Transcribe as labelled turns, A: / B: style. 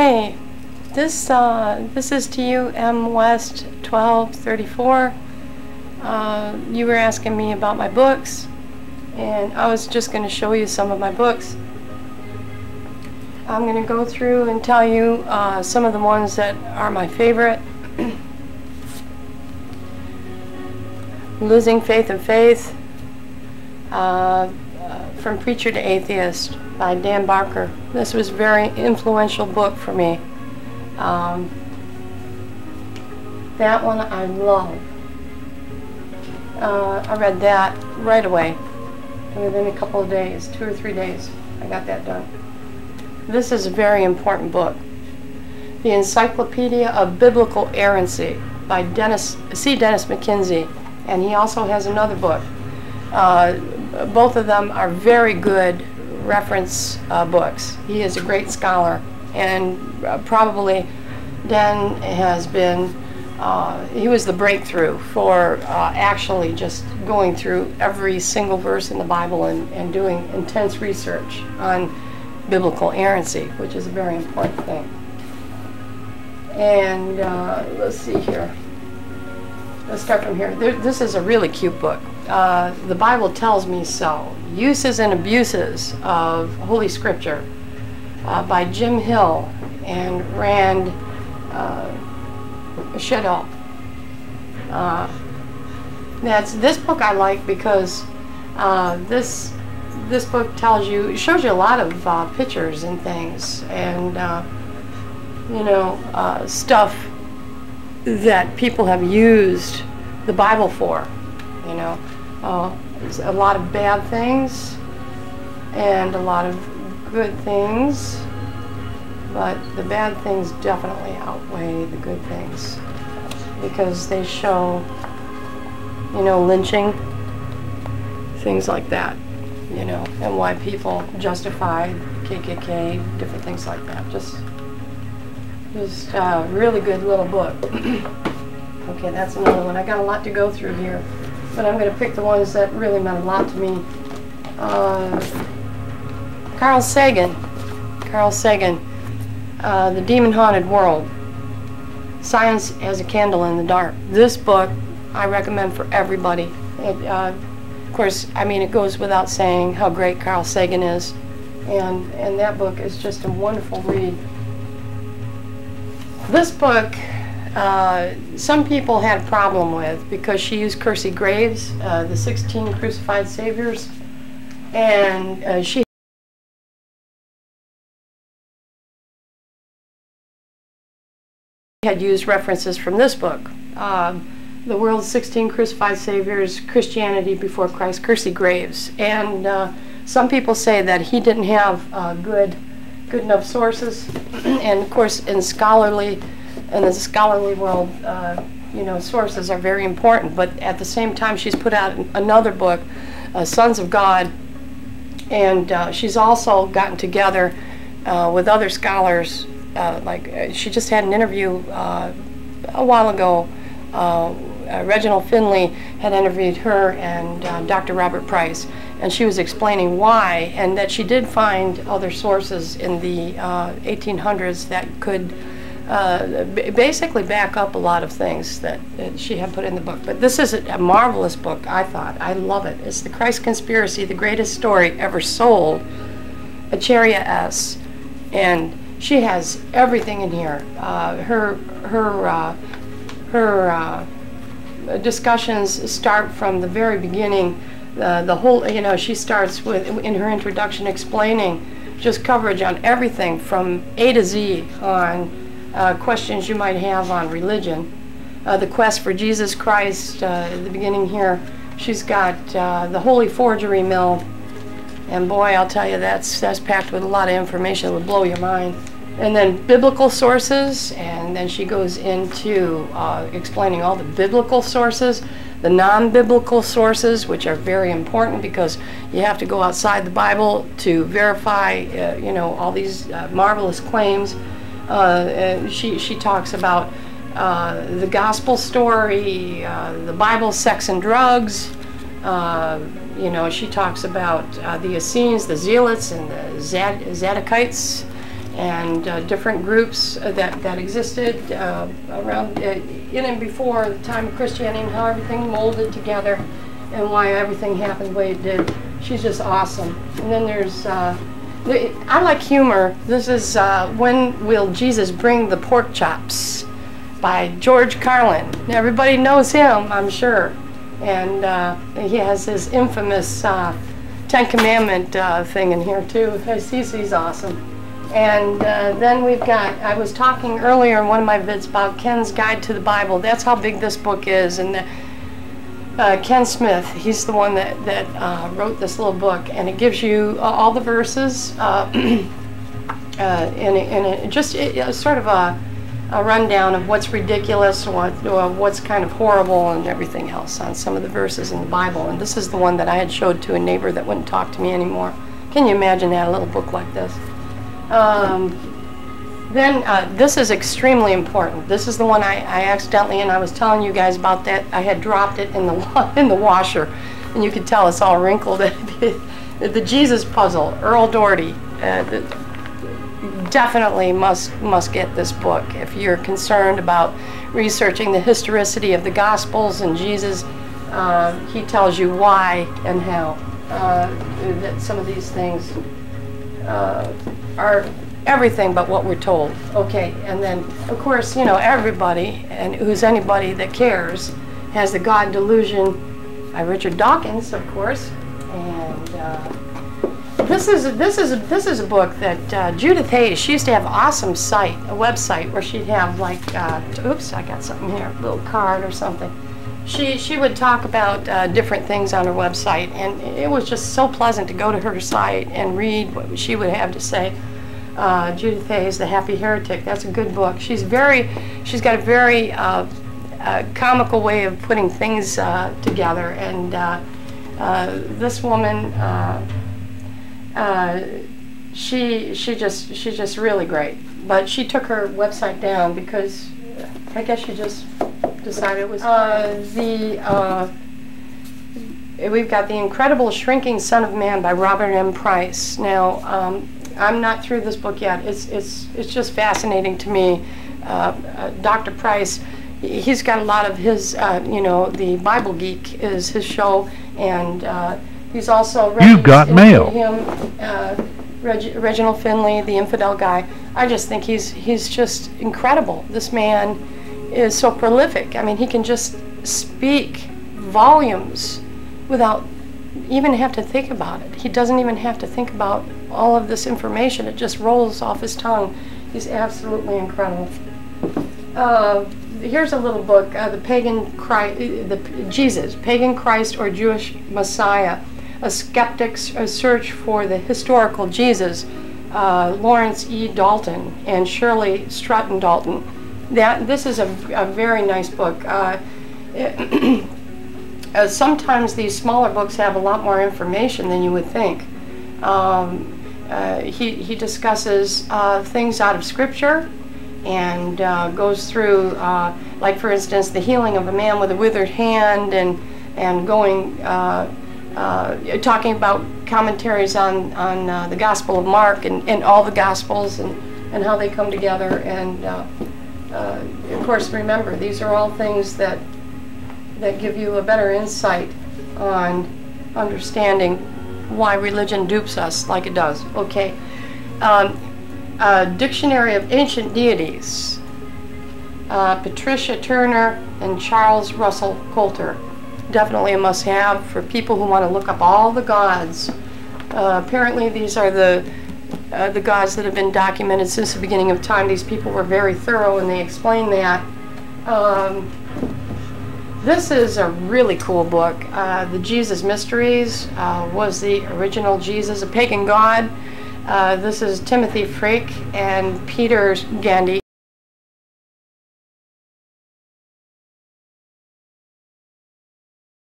A: Hey, this is to you, Mwest1234. You were asking me about my books, and I was just going to show you some of my books. I'm going to go through and tell you some of the ones that are my favorite. Losing Faith and Faith, From Preacher to Atheist by Dan Barker. This was a very influential book for me. That one I love. I read that right away. Within a couple of days, 2 or 3 days, I got that done. This is a very important book. The Encyclopedia of Biblical Errancy by Dennis McKinsey. And he also has another book. Both of them are very good reference books. He is a great scholar, and probably Dan has been, he was the breakthrough for actually just going through every single verse in the Bible and doing intense research on biblical errancy, which is a very important thing. And let's see here. Let's start from here. This is a really cute book. The Bible Tells Me So. Uses and Abuses of Holy Scripture by Jim Hill and Rand Cheadle. This book I like because this book shows you a lot of pictures and things, and stuff that people have used the Bible for. There's a lot of bad things and a lot of good things, but the bad things definitely outweigh the good things because they show, lynching, things like that, and why people justify KKK, different things like that. Just a really good little book. Okay, that's another one. I got a lot to go through here, but I'm going to pick the ones that really meant a lot to me. Carl Sagan, The Demon Haunted World, Science as a Candle in the Dark. This book I recommend for everybody. Of course, it goes without saying how great Carl Sagan is, and that book is just a wonderful read. This book, some people had a problem with because she used Kersey Graves, the 16 Crucified Saviors, and she had used references from this book, The World's 16 Crucified Saviors, Christianity Before Christ, Kersey Graves. And some people say that he didn't have good enough sources, and of course in the scholarly world, sources are very important, but at the same time she's put out another book, Sons of God, and she's also gotten together with other scholars, she just had an interview a while ago. Reginald Finley had interviewed her and Dr. Robert Price, and she was explaining why, and that she did find other sources in the 1800s that could basically back up a lot of things that she had put in the book. But this is a marvelous book, I thought. I love it. It's The Christ Conspiracy, the greatest story ever sold, Acharya S. And she has everything in here. Her discussions start from the very beginning. The whole, she starts with, in her introduction, explaining just coverage on everything from A to Z on questions you might have on religion. The quest for Jesus Christ, at the beginning here, she's got the Holy Forgery Mill, and boy, I'll tell you, that's packed with a lot of information that will blow your mind. And then biblical sources, and then she goes into explaining all the biblical sources, the non-biblical sources, which are very important because you have to go outside the Bible to verify, all these marvelous claims. She talks about the gospel story, the Bible, sex and drugs. She talks about the Essenes, the Zealots, and the Zadokites. and different groups that existed around in and before the time of Christianity, and how everything molded together and why everything happened the way it did. She's just awesome. And then there's, I like humor. This is When Will Jesus Bring the Pork Chops by George Carlin. Everybody knows him, I'm sure. And he has his infamous Ten Commandment thing in here too. He's awesome. And then we've got, I was talking earlier in one of my vids about Ken's Guide to the Bible. That's how big this book is. And Ken Smith, he's the one that wrote this little book, and it gives you all the verses in just sort of a rundown of what's ridiculous, what's kind of horrible, and everything else on some of the verses in the Bible. And this is the one that I had showed to a neighbor that wouldn't talk to me anymore. Can you imagine that, a little book like this? Then this is extremely important. This is the one I accidentally, and I was telling you guys about that, I had dropped it in the washer, and you could tell it's all wrinkled. The Jesus Puzzle, Earl Doherty. Definitely must get this book if you're concerned about researching the historicity of the Gospels and Jesus. He tells you why and how that some of these things are everything but what we're told. Okay, and then of course, you know, everybody and who's anybody that cares has the God Delusion by Richard Dawkins, of course. And this is a book that Judith Hayes, she used to have an awesome site, a website where she'd have like oops, I got something here, a little card or something. She would talk about different things on her website, and it was just so pleasant to go to her site and read what she would have to say. Judith Hayes, The Happy Heretic. That's a good book. She's got a very comical way of putting things together, and this woman, she's just really great. But she took her website down because I guess she just decided it was we've got The Incredible Shrinking Son of Man by Robert M. Price. Now, I'm not through this book yet. It's just fascinating to me. Dr. Price, he's got a lot of his, you know, the Bible Geek is his show, and he's also
B: You've got mail.
A: Reginald Finley, the infidel guy. I just think he's just incredible. This man is so prolific. I mean, he can just speak volumes without even have to think about it. He doesn't even have to think about all of this information. It just rolls off his tongue. He's absolutely incredible. Here's a little book, the Pagan Christ, Jesus, Pagan Christ or Jewish Messiah, a skeptic's search for the historical Jesus, Lawrence E. Dalton and Shirley Stratton Dalton. This is a very nice book. Sometimes these smaller books have a lot more information than you would think. He discusses things out of Scripture and goes through, like for instance, the healing of a man with a withered hand, and going talking about commentaries on the Gospel of Mark and all the Gospels and how they come together. And of course, remember, these are all things that give you a better insight on understanding why religion dupes us like it does. Okay. Dictionary of Ancient Deities, Patricia Turner and Charles Russell Coulter. Definitely a must-have for people who want to look up all the gods. Apparently these are the gods that have been documented since the beginning of time. These people were very thorough and they explain that. This is a really cool book. The Jesus Mysteries. Was the original Jesus a pagan god? This is Timothy Frake and Peter Gandy.